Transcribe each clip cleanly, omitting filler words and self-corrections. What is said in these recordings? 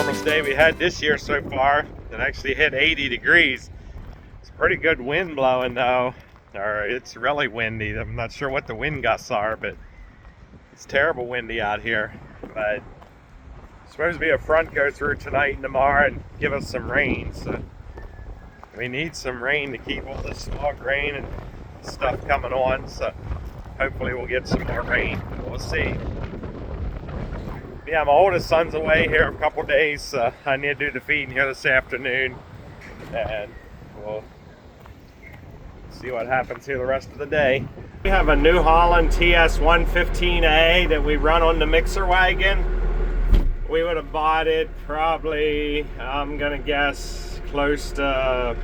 warmest day we had this year so far. It actually hit 80 degrees. It's pretty good wind blowing though, or it's really windy. I'm not sure what the wind gusts are, but it's terrible windy out here. But it's supposed to be a front go through tonight and tomorrow and give us some rain. So we need some rain to keep all this smog rain and stuff coming on. So hopefully we'll get some more rain. We'll see. Yeah, my oldest son's away here a couple days, so I need to do the feeding here this afternoon, and we'll see what happens here the rest of the day. We have a New Holland TS 115A that we run on the mixer wagon. We would have bought it probably, I'm gonna guess, close to,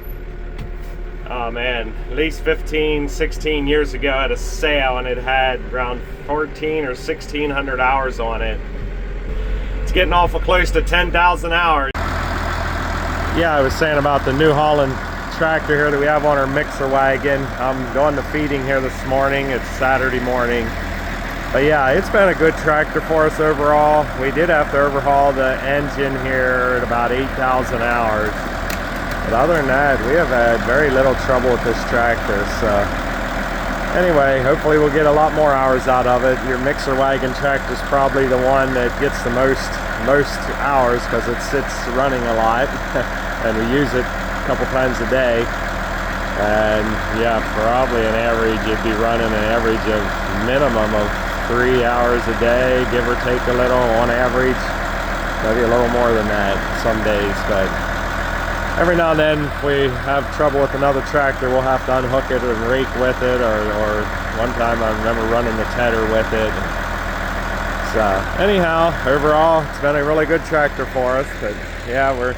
oh man, at least 15, 16 years ago at a sale, and it had around 14 or 1600 hours on it. It's getting awful close to 10,000 hours. Yeah, I was saying about the New Holland tractor here that we have on our mixer wagon. I'm going to feeding here this morning. It's Saturday morning. But yeah, it's been a good tractor for us overall. We did have to overhaul the engine here at about 8,000 hours. But other than that, we have had very little trouble with this tractor. So anyway, hopefully we'll get a lot more hours out of it. Your mixer wagon tractor is probably the one that gets the most hours because it sits running a lot and we use it a couple times a day. And yeah, probably an average, you'd be running an average of minimum of 3 hours a day, give or take a little on average. Maybe a little more than that some days, but every now and then if we have trouble with another tractor, we'll have to unhook it and rake with it, or one time I remember running the tedder with it. So anyhow, overall it's been a really good tractor for us. But yeah, the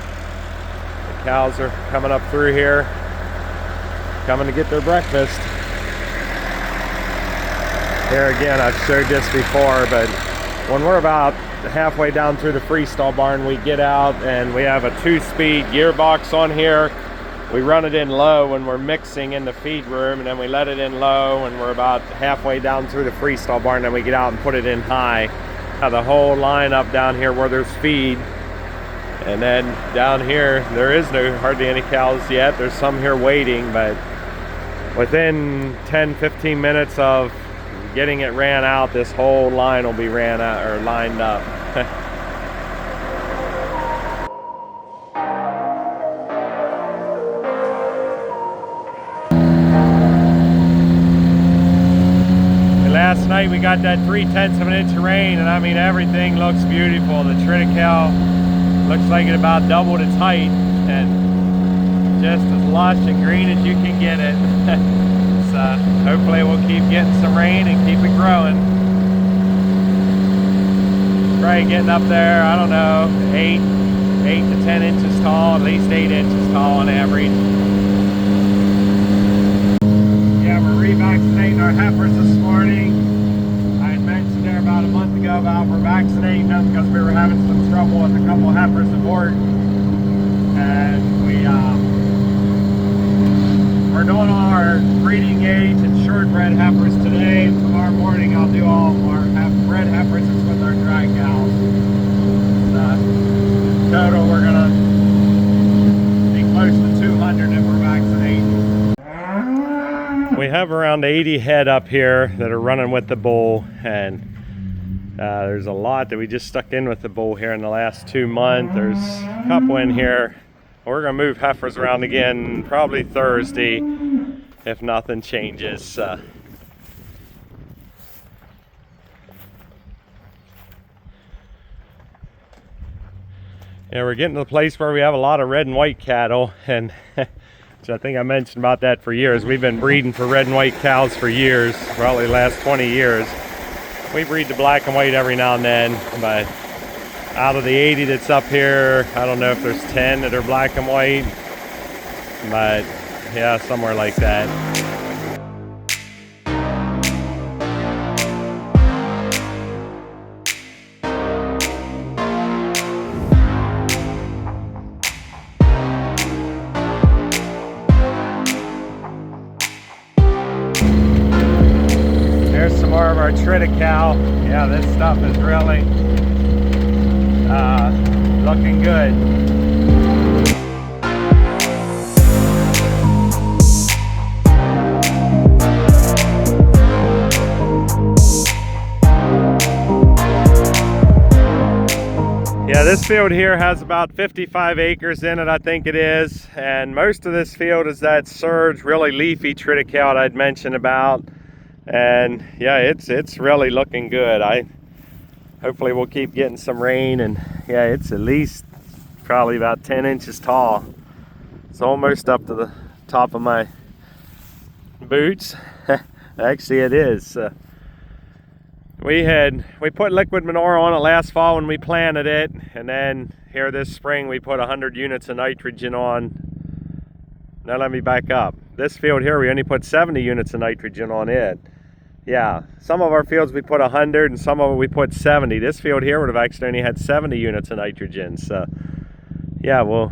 cows are coming up through here, coming to get their breakfast. Here again, I've showed this before, but when we're about halfway down through the freestall barn, we get out and we have a 2-speed gearbox on here. We run it in low when we're mixing in the feed room, and then we let it in low when we're about halfway down through the freestall barn, then we get out and put it in high. Have the whole line up down here where there's feed, and then down here there is hardly any cows yet. There's some here waiting, but within 10-15 minutes of getting it ran out, this whole line will be ran out or lined up. Last night we got that 3/10 of an inch of rain, and I mean everything looks beautiful. The Triticale looks like it about doubled its height and just as lush and green as you can get it. So hopefully we'll keep getting some rain and keep it growing. Probably getting up there, I don't know, 8 to 10 inches tall, at least 8 inches tall on average. Yeah, we're revaccinating our heifers this morning. I had mentioned there about a month ago about we're vaccinating them because we were having some trouble with a couple heifers aboard. And we're doing all our breeding age and shortbred heifers today. Tomorrow morning I'll do all our bred heifers with our dry cows. Total we're gonna be close to 200 that we're vaccinating. We have around 80 head up here that are running with the bull, and there's a lot that we just stuck in with the bull here in the last 2 months. There's a couple in here. We're gonna move heifers around again probably Thursday if nothing changes. Yeah, we're getting to the place where we have a lot of red and white cattle, and which I think I mentioned about that for years. We've been breeding for red and white cows for years, probably the last 20 years. We breed the black and white every now and then, but out of the 80 that's up here, I don't know if there's 10 that are black and white, but yeah, somewhere like that. There's some more of our Triticale. Yeah, this stuff is really looking good. Yeah, this field here has about 55 acres in it, I think it is. And most of this field is that surge, really leafy triticale I'd mentioned about. And yeah, it's really looking good. Hopefully we'll keep getting some rain, and yeah, it's at least probably about 10 inches tall. It's almost up to the top of my boots. Actually it is. We put liquid manure on it last fall when we planted it, and then here this spring we put 100 units of nitrogen on. Now let me back up. This field here we only put 70 units of nitrogen on it. Yeah, some of our fields we put 100 and some of it we put 70. This field here would have actually only had 70 units of nitrogen. So yeah, well,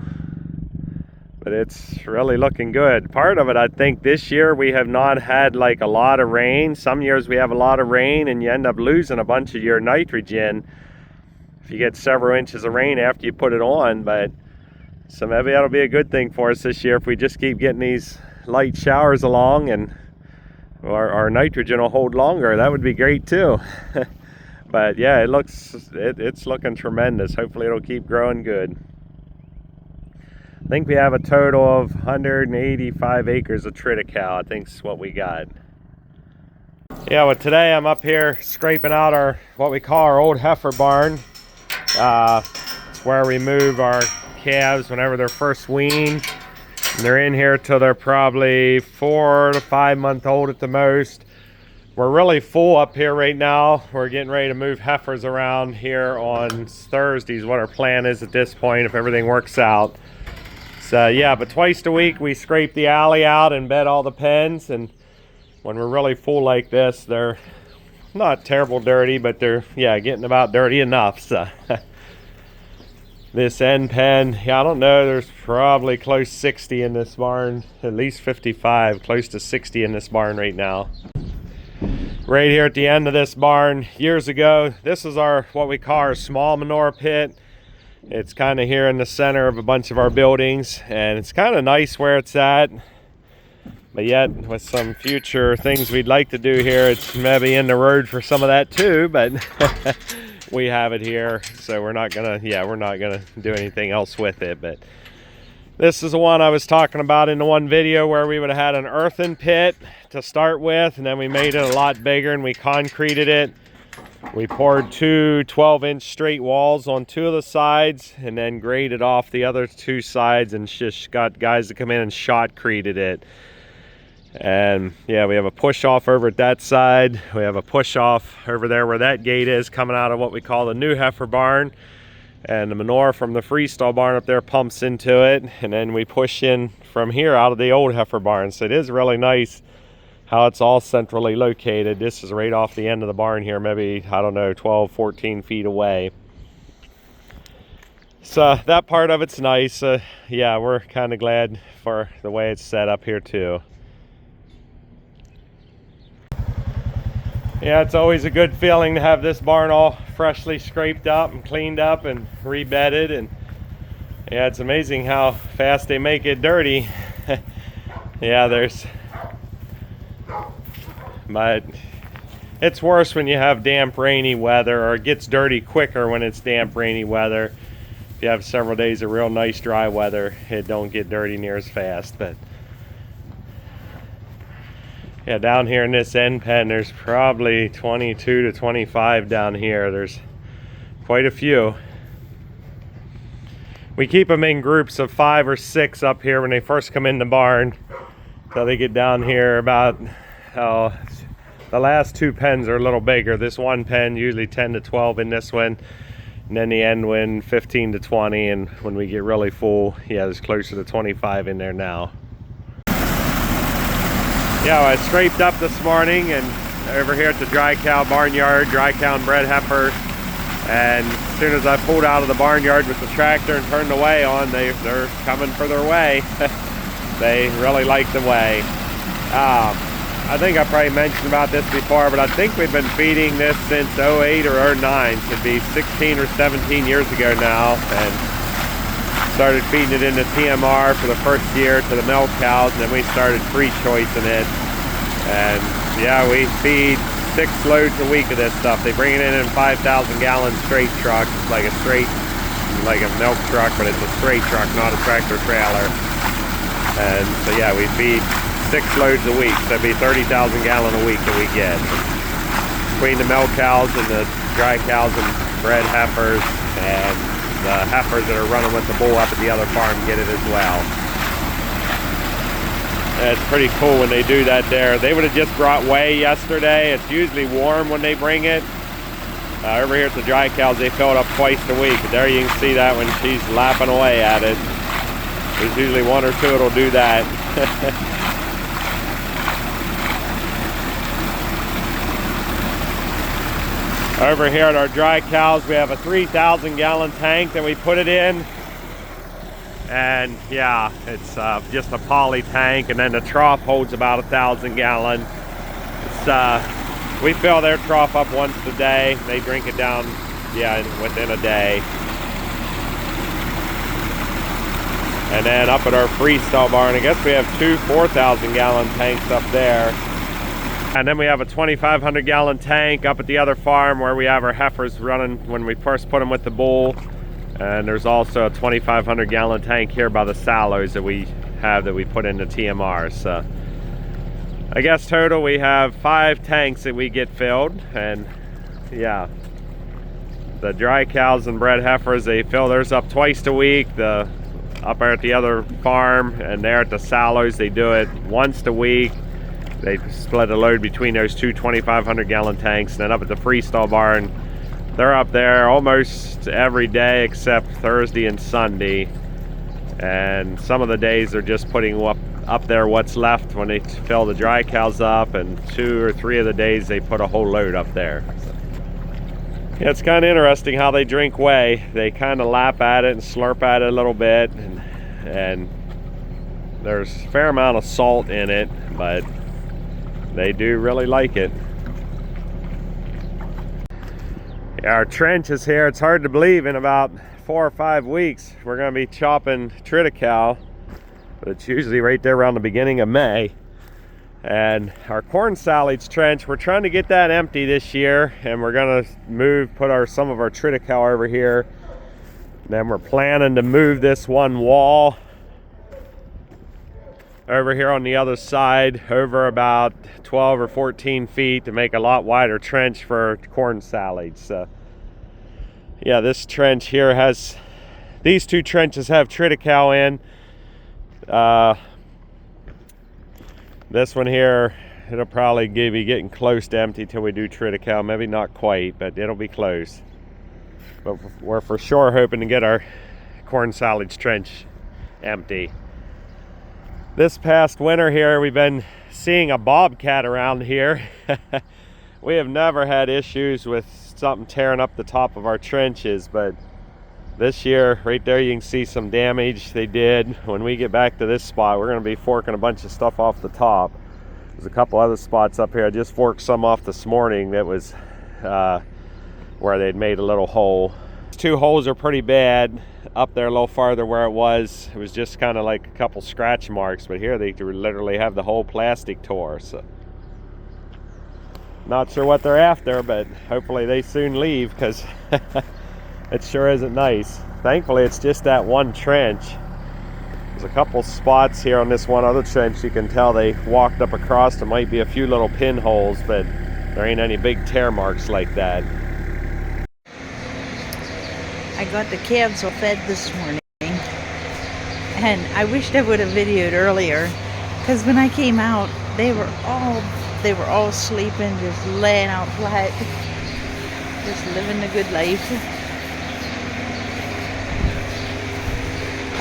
but it's really looking good. Part of it, I think this year we have not had like a lot of rain. Some years we have a lot of rain and you end up losing a bunch of your nitrogen if you get several inches of rain after you put it on. But so maybe that'll be a good thing for us this year if we just keep getting these light showers along, and our nitrogen will hold longer. That would be great too. But yeah, it's looking tremendous. Hopefully it'll keep growing good. I think we have a total of 185 acres of triticale, I think is what we got. Yeah, well today I'm up here scraping out what we call our old heifer barn. It's where we move our calves whenever they're first weaned. And they're in here till they're probably 4 to 5 months old at the most. We're really full up here right now. We're getting ready to move heifers around here on Thursdays, what our plan is at this point, if everything works out. So yeah, but twice a week we scrape the alley out and bed all the pens, and when we're really full like this, they're not terrible dirty, but they're, yeah, getting about dirty enough. So this end pen, yeah, I don't know, there's probably close to 60 in this barn, at least 55, close to 60 in this barn right now. Right here at the end of this barn, years ago, this is what we call our small manure pit. It's kind of here in the center of a bunch of our buildings, and it's kind of nice where it's at. But yet, with some future things we'd like to do here, it's maybe in the road for some of that too, but we have it here, so we're not gonna do anything else with it. But this is the one I was talking about in the one video where we would have had an earthen pit to start with, and then we made it a lot bigger and we concreted it. We poured 2 12-inch straight walls on 2 of the sides and then graded off the other 2 sides and just got guys to come in and shotcreted it. And yeah, we have a push off over at that side. We have a push off over there where that gate is, coming out of what we call the new heifer barn. And the manure from the freestall barn up there pumps into it. And then we push in from here out of the old heifer barn. So it is really nice how it's all centrally located. This is right off the end of the barn here, maybe, I don't know, 12, 14 feet away. So that part of it's nice. Yeah, we're kind of glad for the way it's set up here too. Yeah, it's always a good feeling to have this barn all freshly scraped up and cleaned up and rebedded. And yeah, it's amazing how fast they make it dirty. Yeah, but it's worse when you have damp, rainy weather, or it gets dirty quicker when it's damp, rainy weather. If you have several days of real nice dry weather, it don't get dirty near as fast. But yeah, down here in this end pen, there's probably 22 to 25 down here. There's quite a few. We keep them in groups of 5 or 6 up here when they first come in the barn, till they get down here about, the last 2 pens are a little bigger. This one pen, usually 10 to 12 in this one, and then the end one, 15 to 20, and when we get really full, yeah, there's closer to 25 in there now. Yeah, well, I scraped up this morning and over here at the dry cow barnyard, dry cow and bred heifer, and as soon as I pulled out of the barnyard with the tractor and turned the whey on, they're coming for their whey. They really like the whey. I think I probably mentioned about this before, but I think we've been feeding this since '08 or '09. Should be 16 or 17 years ago now, and started feeding it into TMR for the first year to the milk cows, and then we started free choicing it. And yeah, we feed 6 loads a week of this stuff. They bring it in 5,000 gallon straight truck, like a milk truck, but it's a straight truck, not a tractor trailer. And so yeah, we feed 6 loads a week, so it'd be 30,000 gallon a week that we get. Between the milk cows and the dry cows and bred heifers, and the heifers that are running with the bull up at the other farm get it as well. And it's pretty cool when they do that there. They would have just brought whey yesterday. It's usually warm when they bring it. Over here at the dry cows, they fill it up twice a week. But there you can see that when she's lapping away at it. There's usually 1 or 2 that'll do that. Over here at our dry cows, we have a 3,000 gallon tank that we put it in. And yeah, it's just a poly tank, and then the trough holds about 1,000 gallon. We fill their trough up once a day. They drink it down, yeah, within a day. And then up at our freestall barn, I guess we have 2 4,000 gallon tanks up there. And then we have a 2,500 gallon tank up at the other farm where we have our heifers running when we first put them with the bull. And there's also a 2,500 gallon tank here by the silos that we have that we put into TMR. So I guess total we have 5 tanks that we get filled. And yeah, the dry cows and bred heifers, they fill theirs up twice a week. Up there at the other farm and there at the silos, they do it once a week. They split a load between those 2 2,500 gallon tanks. And then up at the freestall barn, they're up there almost every day except Thursday and Sunday. And some of the days they're just putting up there what's left when they fill the dry cows up, and 2 or 3 of the days they put a whole load up there. Yeah, it's kind of interesting how they drink whey. They kind of lap at it and slurp at it a little bit, and there's a fair amount of salt in it, but they do really like it. Yeah, our trench is here. It's hard to believe in about 4 or 5 weeks we're going to be chopping triticale, but it's usually right there around the beginning of May. And our corn silage trench, we're trying to get that empty this year, and we're going to put some of our triticale over here. Then we're planning to move this one wall over here on the other side over about 12 or 14 feet to make a lot wider trench for corn silage. So yeah, this trench here has, these 2 trenches have triticale in. This one here, it'll probably be getting close to empty till we do triticale. Maybe not quite, but it'll be close. But we're for sure hoping to get our corn silage trench empty. This past winter here, we've been seeing a bobcat around here. We have never had issues with something tearing up the top of our trenches, but this year, right there, you can see some damage they did. When we get back to this spot, we're going to be forking a bunch of stuff off the top. There's a couple other spots up here. I just forked some off this morning that was where they'd made a little hole. 2 holes are pretty bad. Up there a little farther where it was just kind of like a couple scratch marks, but here they literally have the whole plastic tore. So not sure what they're after, but hopefully they soon leave, because it sure isn't nice. Thankfully, it's just that one trench. There's a couple spots here on this one other trench you can tell they walked up across. There might be a few little pinholes, but there ain't any big tear marks like that. I got the calves all fed this morning, and I wished I would have videoed earlier, because when I came out, they were all sleeping, just laying out flat, just living the good life.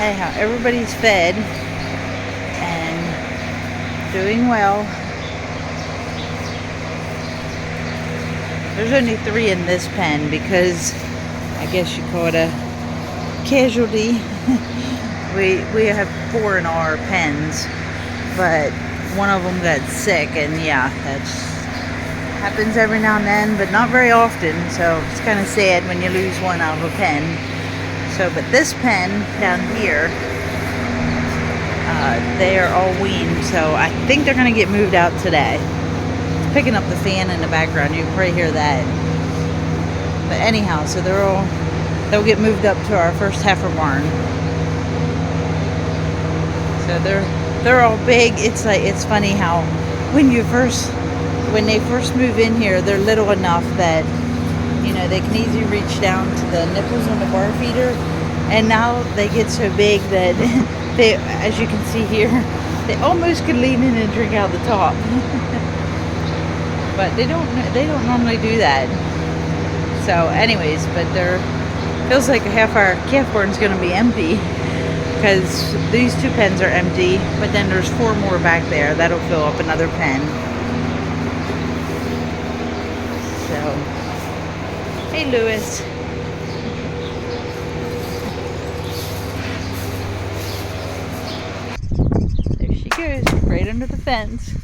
Anyhow, everybody's fed and doing well. There's only 3 in this pen because I guess you call it a casualty. we have 4 in our pens, but one of them got sick, and yeah, that's happens every now and then, but not very often. So it's kind of sad when you lose one out of a pen. So, but this pen down here, they are all weaned, so I think they're going to get moved out today. It's picking up the fan in the background. You can probably hear that. But anyhow, so they'll get moved up to our first heifer barn. So they're all big. It's funny how when they first move in here, they're little enough that, you know, they can easily reach down to the nipples on the bar feeder, and now they get so big that they, as you can see here, they almost could lean in and drink out the top. But they don't normally do that. So anyways, but feels like half our calf barn's gonna be empty, because these 2 pens are empty, but then there's 4 more back there that'll fill up another pen. So, hey Lewis. There she goes, right under the fence.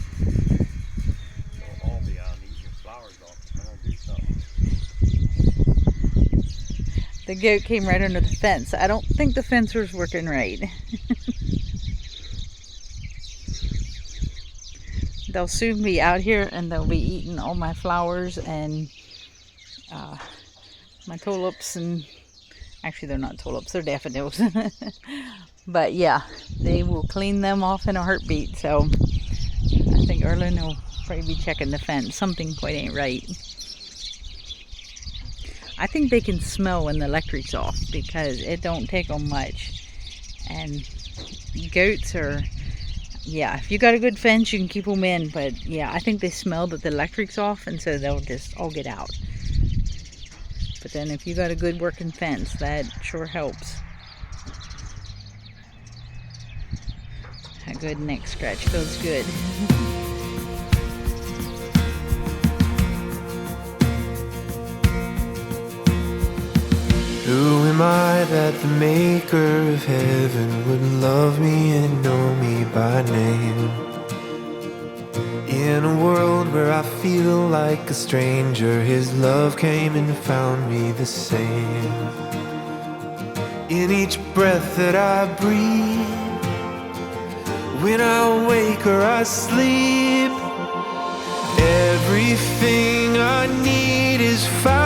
They'll all be out and eat your flowers off. I don't do something. The goat came right under the fence. I don't think the fence was working right. They'll soon be out here, and they'll be eating all my flowers and my tulips, and actually they're not tulips, they're daffodils. But yeah, they will clean them off in a heartbeat. So I think Erlen will probably be checking the fence. Something quite ain't right. I think they can smell when the electric's off, because it don't take them much. And goats are, yeah, if you got a good fence, you can keep them in. But yeah, I think they smell that the electric's off, and so they'll just all get out. But then if you got a good working fence, that sure helps. A good neck scratch feels good. Who am I that the maker of heaven would love me and know me by name? In a world where I feel like a stranger, His love came and found me the same. In each breath that I breathe, when I wake or I sleep, everything I need is found